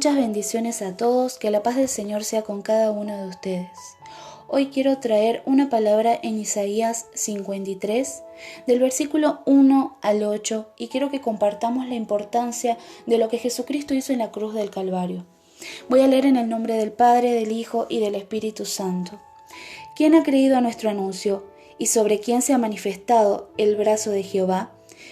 Muchas bendiciones a todos, que la paz del Señor sea con cada uno de ustedes. Hoy quiero traer una palabra en Isaías 53, del versículo 1 al 8, y quiero que compartamos la importancia de lo que Jesucristo hizo en la cruz del Calvario. Voy a leer en el nombre del Padre, del Hijo y del Espíritu Santo. ¿Quién ha creído a nuestro anuncio? ¿Y sobre quién se ha manifestado el brazo de Jehová?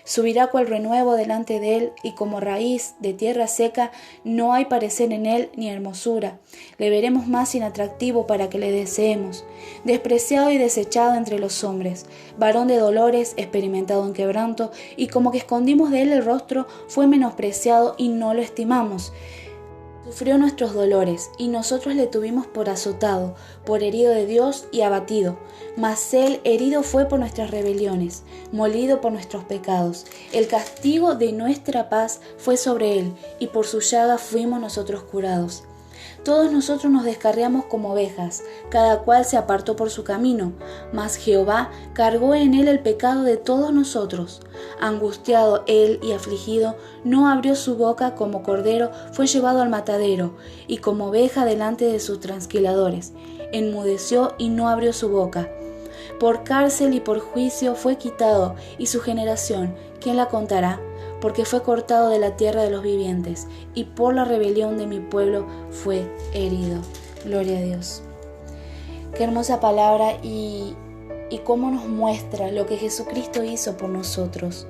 Subirá cual renuevo delante de él, y como raíz de tierra seca, no hay parecer en él ni hermosura. Le veremos más inatractivo para que le deseemos. Despreciado y desechado entre los hombres, varón de dolores, experimentado en quebranto, y como que escondimos de él el rostro, fue menospreciado y no lo estimamos. Sufrió nuestros dolores, y nosotros le tuvimos por azotado, por herido de Dios y abatido. Mas él herido fue por nuestras rebeliones, molido por nuestros pecados. El castigo de nuestra paz fue sobre él, y por su llaga fuimos nosotros curados. Todos nosotros nos descarriamos como ovejas, cada cual se apartó por su camino, mas Jehová cargó en él el pecado de todos nosotros. Angustiado él y afligido, no abrió su boca, como cordero fue llevado al matadero, y como oveja delante de sus trasquiladores. Enmudeció y no abrió su boca. Por cárcel y por juicio fue quitado, y su generación, ¿quién la contará? Porque fue cortado de la tierra de los vivientes, y por la rebelión de mi pueblo fue herido. Gloria a Dios. Qué hermosa palabra y cómo nos muestra lo que Jesucristo hizo por nosotros.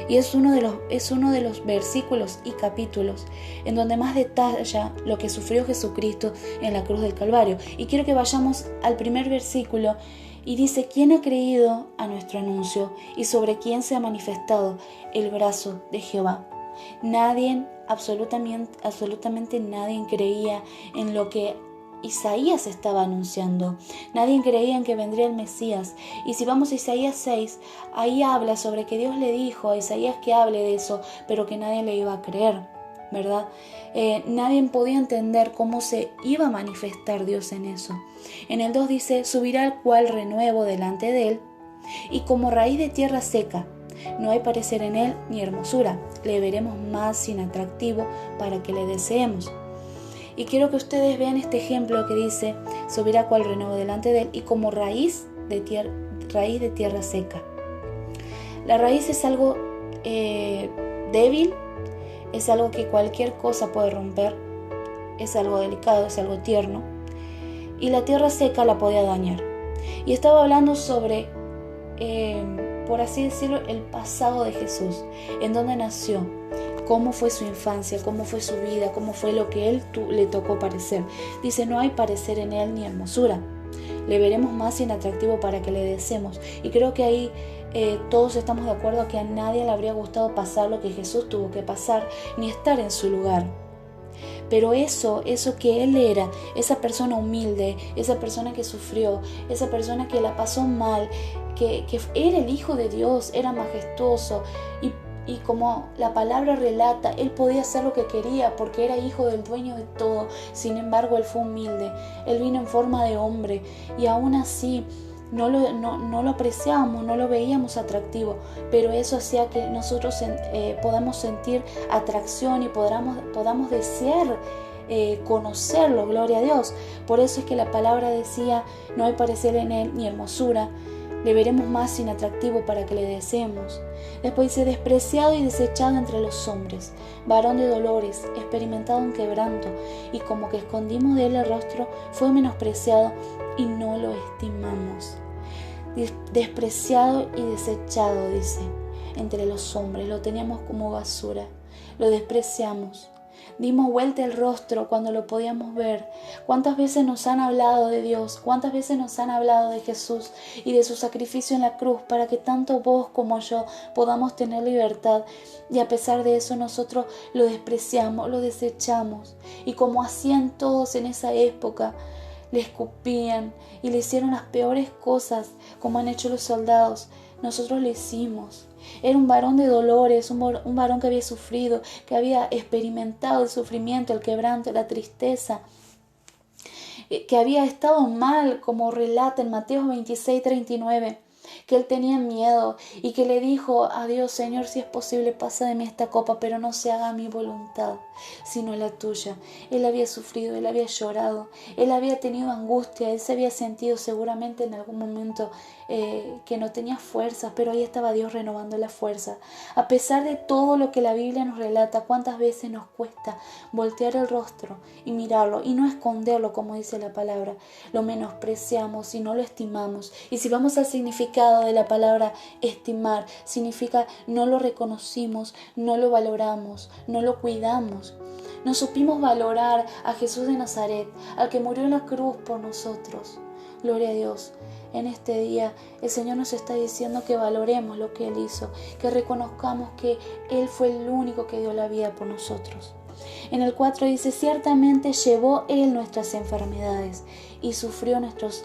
Y es uno de los versículos y capítulos en donde más detalla lo que sufrió Jesucristo en la cruz del Calvario. Y quiero que vayamos al primer versículo. Y dice, ¿quién ha creído a nuestro anuncio? ¿Y sobre quién se ha manifestado el brazo de Jehová? Nadie, absolutamente nadie creía en lo que Isaías estaba anunciando. Nadie creía en que vendría el Mesías. Y si vamos a Isaías 6, ahí habla sobre que Dios le dijo a Isaías que hable de eso, pero que nadie le iba a creer, ¿verdad? Nadie podía entender cómo se iba a manifestar Dios en eso. En el 2 dice, subirá el cual renuevo delante de él, y como raíz de tierra seca, no hay parecer en él ni hermosura. Le veremos más sin atractivo para que le deseemos. Y quiero que ustedes vean este ejemplo que dice, subirá cual renuevo delante de él, y como raíz de tierra seca. La raíz es algo débil, es algo que cualquier cosa puede romper, es algo delicado, es algo tierno, y la tierra seca la podía dañar. Y estaba hablando sobre, por así decirlo, el pasado de Jesús, en dónde nació, cómo fue su infancia, cómo fue su vida, cómo fue lo que él le tocó parecer. Dice, no hay parecer en él ni hermosura. Le veremos más inatractivo para que le deseemos. Y creo que ahí todos estamos de acuerdo que a nadie le habría gustado pasar lo que Jesús tuvo que pasar, ni estar en su lugar. Pero eso que él era, esa persona humilde, esa persona que sufrió, esa persona que la pasó mal, que era el Hijo de Dios, era majestuoso, y como la palabra relata, él podía hacer lo que quería porque era hijo del dueño de todo. Sin embargo, él fue humilde, él vino en forma de hombre, y aún así no lo apreciábamos, no lo veíamos atractivo, pero eso hacía que nosotros podamos sentir atracción y podamos desear conocerlo. Gloria a Dios. Por eso es que la palabra decía, no hay parecer en él ni hermosura. Le veremos más sin atractivo para que le deseemos. Después dice, despreciado y desechado entre los hombres, varón de dolores, experimentado en quebranto, y como que escondimos de él el rostro, fue menospreciado y no lo estimamos. Despreciado y desechado, dice, entre los hombres, lo teníamos como basura, lo despreciamos. Dimos vuelta el rostro cuando lo podíamos ver. ¿Cuántas veces nos han hablado de Dios? ¿Cuántas veces nos han hablado de Jesús y de su sacrificio en la cruz para que tanto vos como yo podamos tener libertad? Y a pesar de eso nosotros lo despreciamos, lo desechamos. Y como hacían todos en esa época, le escupían y le hicieron las peores cosas como han hecho los soldados. Nosotros lo hicimos. Era un varón de dolores, un varón que había sufrido, que había experimentado el sufrimiento, el quebranto, la tristeza, que había estado mal, como relata en Mateo 26:39, que él tenía miedo y que le dijo a Dios: Señor, si es posible, pasa de mí esta copa, pero no se haga mi voluntad, sino la tuya. Él había sufrido, él había llorado, él había tenido angustia, él se había sentido seguramente en algún momento que no tenía fuerzas, pero ahí estaba Dios renovando la fuerza. A pesar de todo lo que la Biblia nos relata, cuántas veces nos cuesta voltear el rostro y mirarlo y no esconderlo, como dice la palabra. Lo menospreciamos y no lo estimamos. Y si vamos al significado de la palabra estimar, significa no lo reconocimos, no lo valoramos, no lo cuidamos. No supimos valorar a Jesús de Nazaret, al que murió en la cruz por nosotros. Gloria a Dios. En este día el Señor nos está diciendo que valoremos lo que Él hizo, que reconozcamos que Él fue el único que dio la vida por nosotros. En el 4 dice: ciertamente llevó Él nuestras enfermedades y sufrió nuestros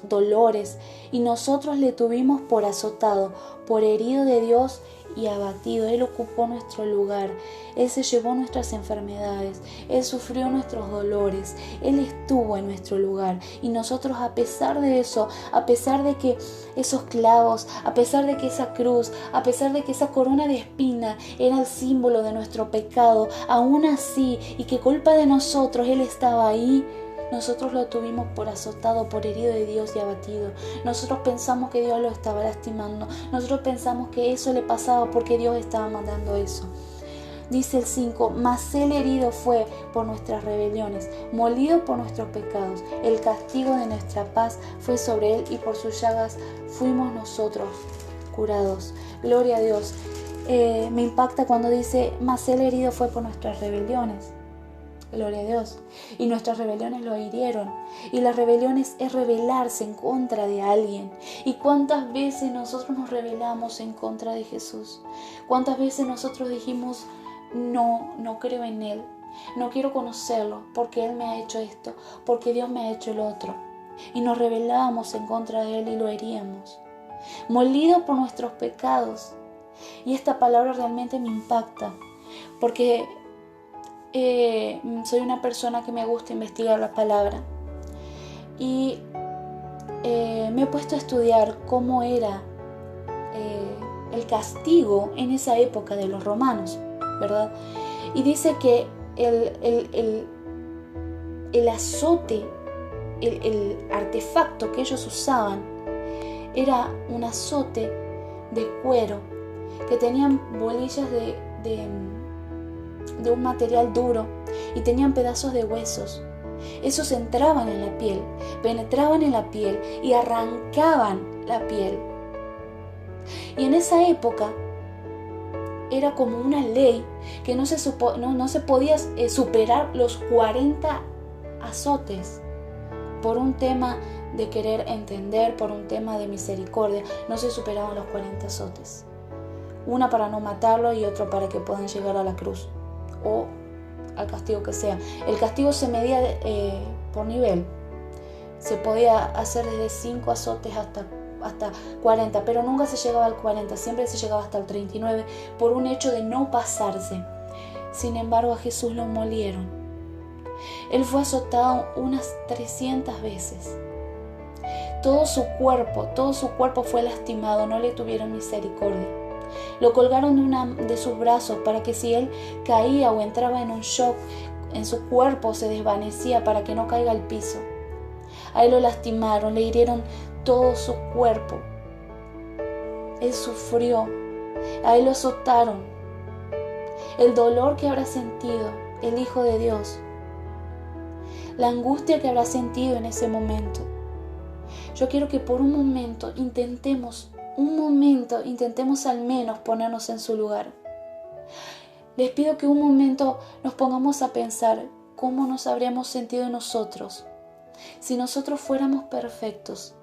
dolores, y nosotros le tuvimos por azotado, por herido de Dios y abatido. Él ocupó nuestro lugar, Él se llevó nuestras enfermedades, Él sufrió nuestros dolores, Él estuvo en nuestro lugar. Y nosotros, a pesar de eso, a pesar de que esos clavos, a pesar de que esa cruz, a pesar de que esa corona de espina era el símbolo de nuestro pecado, aún así, y que culpa de nosotros Él estaba ahí, nosotros lo tuvimos por azotado, por herido de Dios y abatido. Nosotros pensamos que Dios lo estaba lastimando. Nosotros pensamos que eso le pasaba porque Dios estaba mandando eso. Dice el 5: mas Él herido fue por nuestras rebeliones, molido por nuestros pecados. El castigo de nuestra paz fue sobre Él, y por sus llagas fuimos nosotros curados. Gloria a Dios. Me impacta cuando dice: mas Él herido fue por nuestras rebeliones. Gloria a Dios. Y nuestras rebeliones lo hirieron. Y las rebeliones es rebelarse en contra de alguien. ¿Y cuántas veces nosotros nos rebelamos en contra de Jesús? ¿Cuántas veces nosotros dijimos: no creo en Él, no quiero conocerlo porque Él me ha hecho esto, porque Dios me ha hecho el otro? Y nos rebelábamos en contra de Él y lo heríamos. Molido por nuestros pecados. Y esta palabra realmente me impacta, porque soy una persona que me gusta investigar la palabra, y me he puesto a estudiar cómo era el castigo en esa época de los romanos, ¿verdad? Y dice que el azote, el artefacto que ellos usaban, era un azote de cuero, que tenían bolillas de un material duro y tenían pedazos de huesos. Esos entraban en la piel, penetraban en la piel y arrancaban la piel. Y en esa época era como una ley que no se podía superar los 40 azotes. Por un tema de querer entender, por un tema de misericordia, no se superaban los 40 azotes. Una para no matarlo y otro para que puedan llegar a la cruz o al castigo que sea. El castigo se medía por nivel. Se podía hacer desde 5 azotes hasta 40, pero nunca se llegaba al 40, siempre se llegaba hasta el 39 por un hecho de no pasarse. Sin embargo, a Jesús lo molieron. Él fue azotado unas 300 veces. Todo su cuerpo fue lastimado, no le tuvieron misericordia. Lo colgaron de sus brazos para que si él caía o entraba en un shock, en su cuerpo se desvanecía para que no caiga al piso. A él lo lastimaron, le hirieron todo su cuerpo. Él sufrió, a él lo azotaron. El dolor que habrá sentido el Hijo de Dios, la angustia que habrá sentido en ese momento. Yo quiero que por un momento intentemos al menos ponernos en su lugar. Les pido que un momento nos pongamos a pensar cómo nos habríamos sentido nosotros si nosotros fuéramos perfectos,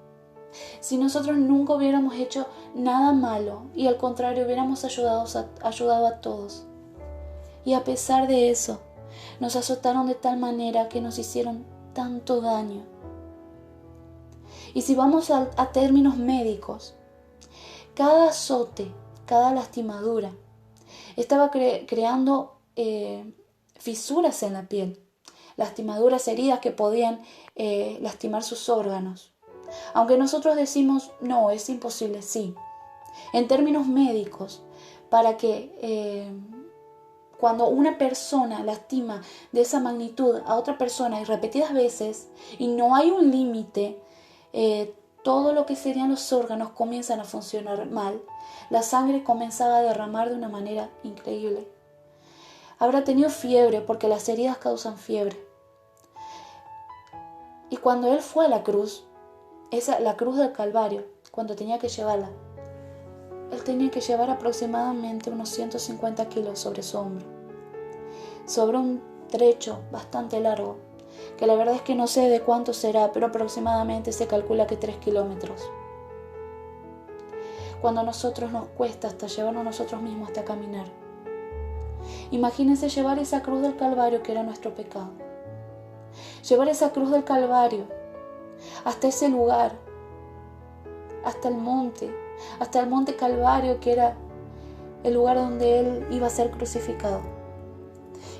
si nosotros nunca hubiéramos hecho nada malo y al contrario hubiéramos ayudado a todos. Y a pesar de eso, nos azotaron de tal manera que nos hicieron tanto daño. Y si vamos a términos médicos, cada azote, cada lastimadura, estaba creando fisuras en la piel, lastimaduras, heridas que podían lastimar sus órganos. Aunque nosotros decimos, no, es imposible, sí. En términos médicos, para que cuando una persona lastima de esa magnitud a otra persona y repetidas veces, y no hay un límite, todo lo que serían los órganos comienzan a funcionar mal. La sangre comenzaba a derramar de una manera increíble. Habrá tenido fiebre porque las heridas causan fiebre. Y cuando él fue a la cruz, la cruz del Calvario, cuando tenía que llevarla, él tenía que llevar aproximadamente unos 150 kilos sobre su hombro, sobre un trecho bastante largo, que la verdad es que no sé de cuánto será, pero aproximadamente se calcula que 3 kilómetros. Cuando a nosotros nos cuesta hasta llevarnos nosotros mismos hasta caminar. Imagínense llevar esa cruz del Calvario que era nuestro pecado. Llevar esa cruz del Calvario hasta ese lugar, hasta el monte Calvario, que era el lugar donde Él iba a ser crucificado.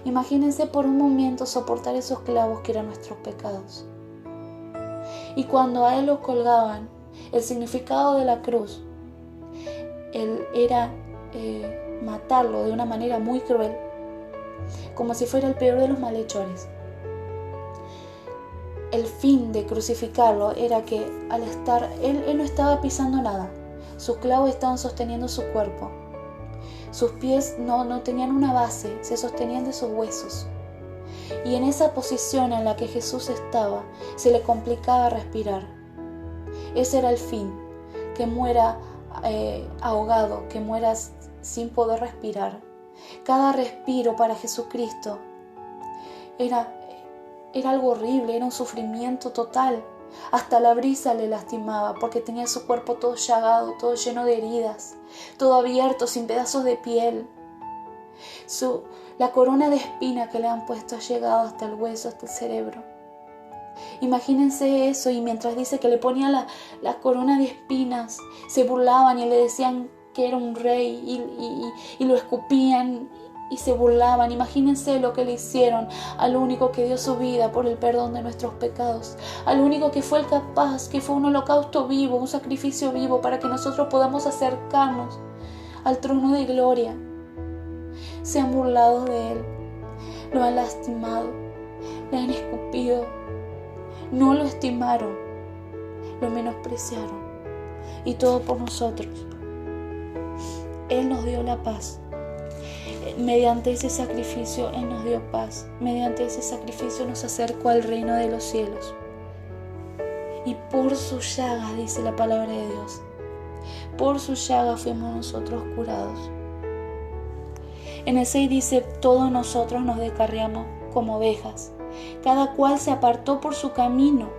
Imagínense por un momento soportar esos clavos que eran nuestros pecados. Y cuando a Él lo colgaban, el significado de la cruz era matarlo de una manera muy cruel, como si fuera el peor de los malhechores. El fin de crucificarlo era que al estar, él no estaba pisando nada. Sus clavos estaban sosteniendo su cuerpo. Sus pies no tenían una base, se sostenían de sus huesos. Y en esa posición en la que Jesús estaba, se le complicaba respirar. Ese era el fin, que muera ahogado, que muera sin poder respirar. Cada respiro para Jesucristo era algo horrible, era un sufrimiento total. Hasta la brisa le lastimaba porque tenía su cuerpo todo llagado, todo lleno de heridas, todo abierto, sin pedazos de piel. La corona de espina que le han puesto ha llegado hasta el hueso, hasta el cerebro. Imagínense eso, y mientras dice que le ponía la corona de espinas, se burlaban y le decían que era un rey y lo escupían y se burlaban. Imagínense lo que le hicieron al único que dio su vida por el perdón de nuestros pecados, al único que fue el capaz, que fue un holocausto vivo, un sacrificio vivo para que nosotros podamos acercarnos al trono de gloria. Se han burlado de Él, lo han lastimado, le han escupido, no lo estimaron, lo menospreciaron, y todo por nosotros. Él nos dio la paz. Mediante ese sacrificio Él nos dio paz. Mediante ese sacrificio nos acercó al reino de los cielos. Y por sus llagas, dice la palabra de Dios, por sus llagas fuimos nosotros curados. En el 6 dice, todos nosotros nos descarriamos como ovejas, cada cual se apartó por su camino,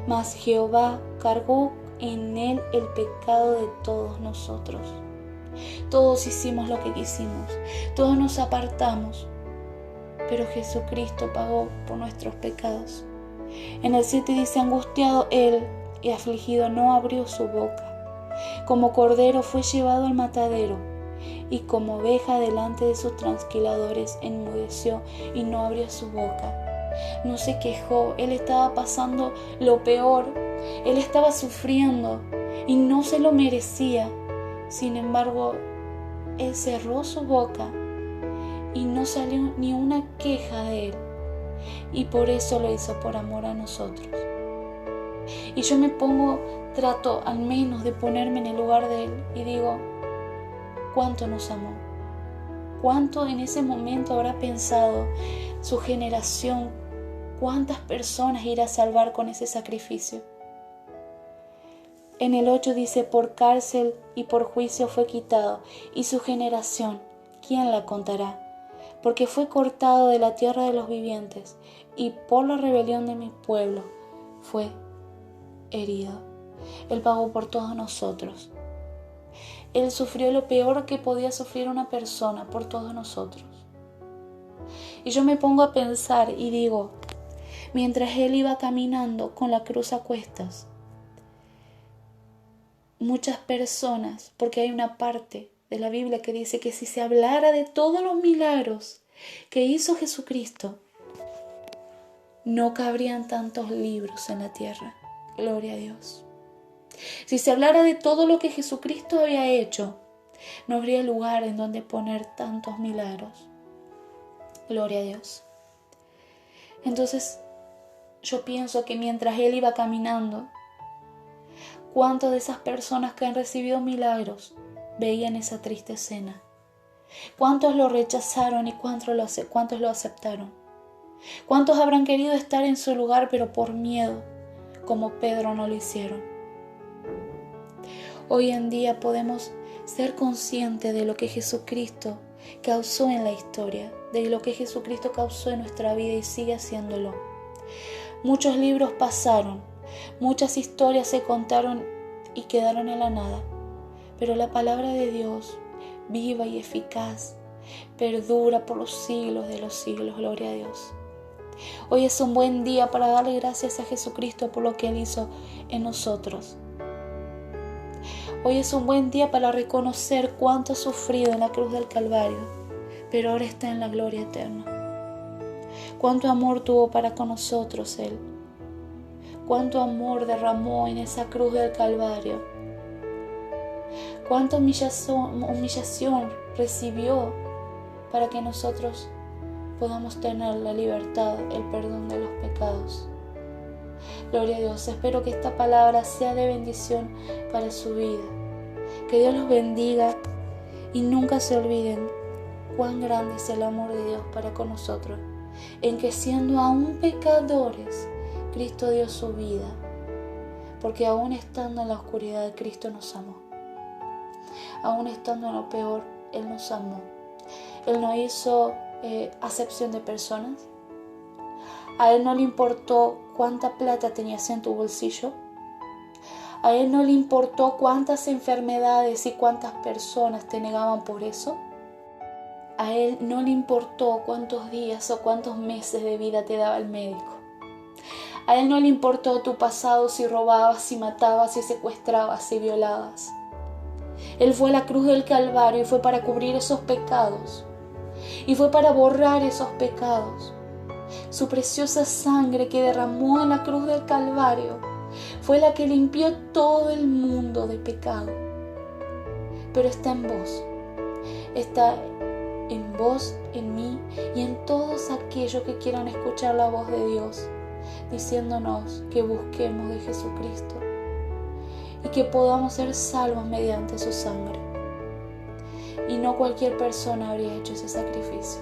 mas Jehová cargó en Él el pecado de todos nosotros. Todos hicimos lo que quisimos, todos nos apartamos, pero Jesucristo pagó por nuestros pecados. En el 7 dice, angustiado Él y afligido no abrió su boca. Como cordero fue llevado al matadero, y como oveja delante de sus trasquiladores enmudeció y no abrió su boca. No se quejó, Él estaba pasando lo peor, Él estaba sufriendo y no se lo merecía. Sin embargo, Él cerró su boca y no salió ni una queja de Él. Y por eso lo hizo, por amor a nosotros. Y yo trato al menos de ponerme en el lugar de Él y digo, ¿cuánto nos amó? ¿Cuánto en ese momento habrá pensado su generación? ¿Cuántas personas irá a salvar con ese sacrificio? En el 8 dice, por cárcel y por juicio fue quitado, y su generación, ¿quién la contará? Porque fue cortado de la tierra de los vivientes, y por la rebelión de mi pueblo fue herido. Él pagó por todos nosotros. Él sufrió lo peor que podía sufrir una persona por todos nosotros. Y yo me pongo a pensar y digo, mientras Él iba caminando con la cruz a cuestas, muchas personas, porque hay una parte de la Biblia que dice que si se hablara de todos los milagros que hizo Jesucristo, no cabrían tantos libros en la tierra. Gloria a Dios. Si se hablara de todo lo que Jesucristo había hecho, no habría lugar en donde poner tantos milagros. Gloria a Dios. Entonces, yo pienso que mientras Él iba caminando, ¿cuántas de esas personas que han recibido milagros veían esa triste escena? ¿Cuántos lo rechazaron y cuántos lo aceptaron? ¿Cuántos habrán querido estar en su lugar pero por miedo, como Pedro no lo hicieron? Hoy en día podemos ser conscientes de lo que Jesucristo causó en la historia, de lo que Jesucristo causó en nuestra vida y sigue haciéndolo. Muchos libros pasaron, muchas historias se contaron y quedaron en la nada, pero la palabra de Dios, viva y eficaz, perdura por los siglos de los siglos. Gloria a Dios. Hoy es un buen día para darle gracias a Jesucristo por lo que Él hizo en nosotros. Hoy es un buen día para reconocer cuánto ha sufrido en la cruz del Calvario, pero ahora está en la gloria eterna. Cuánto amor tuvo para con nosotros Él. Cuánto amor derramó en esa cruz del Calvario. Cuánta humillación recibió para que nosotros podamos tener la libertad, el perdón de los pecados. Gloria a Dios. Espero que esta palabra sea de bendición para su vida. Que Dios los bendiga y nunca se olviden cuán grande es el amor de Dios para con nosotros, en que siendo aún pecadores, Cristo dio su vida, porque aún estando en la oscuridad, Cristo nos amó. Aún estando en lo peor, Él nos amó. Él no hizo acepción de personas. A Él no le importó cuánta plata tenías en tu bolsillo. A Él no le importó cuántas enfermedades y cuántas personas te negaban por eso. A Él no le importó cuántos días o cuántos meses de vida te daba el médico. A Él no le importó tu pasado, si robabas, si matabas, si secuestrabas, si violabas. Él fue a la cruz del Calvario y fue para cubrir esos pecados. Y fue para borrar esos pecados. Su preciosa sangre que derramó en la cruz del Calvario fue la que limpió todo el mundo de pecado. Pero está en vos. Está en vos, en mí y en todos aquellos que quieran escuchar la voz de Dios, diciéndonos que busquemos de Jesucristo y que podamos ser salvos mediante su sangre. Y no cualquier persona habría hecho ese sacrificio.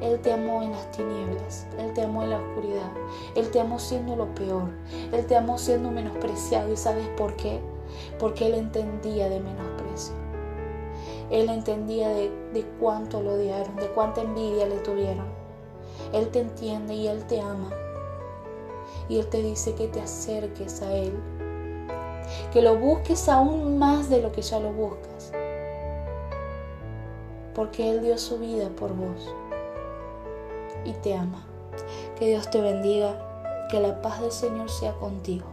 Él te amó en las tinieblas, Él te amó en la oscuridad, Él te amó siendo lo peor, Él te amó siendo menospreciado. ¿Y sabes por qué? Porque Él entendía de menosprecio. Él entendía de cuánto lo odiaron, de cuánta envidia le tuvieron. Él te entiende y Él te ama. Y Él te dice que te acerques a Él, que lo busques aún más de lo que ya lo buscas, porque Él dio su vida por vos y te ama. Que Dios te bendiga, que la paz del Señor sea contigo.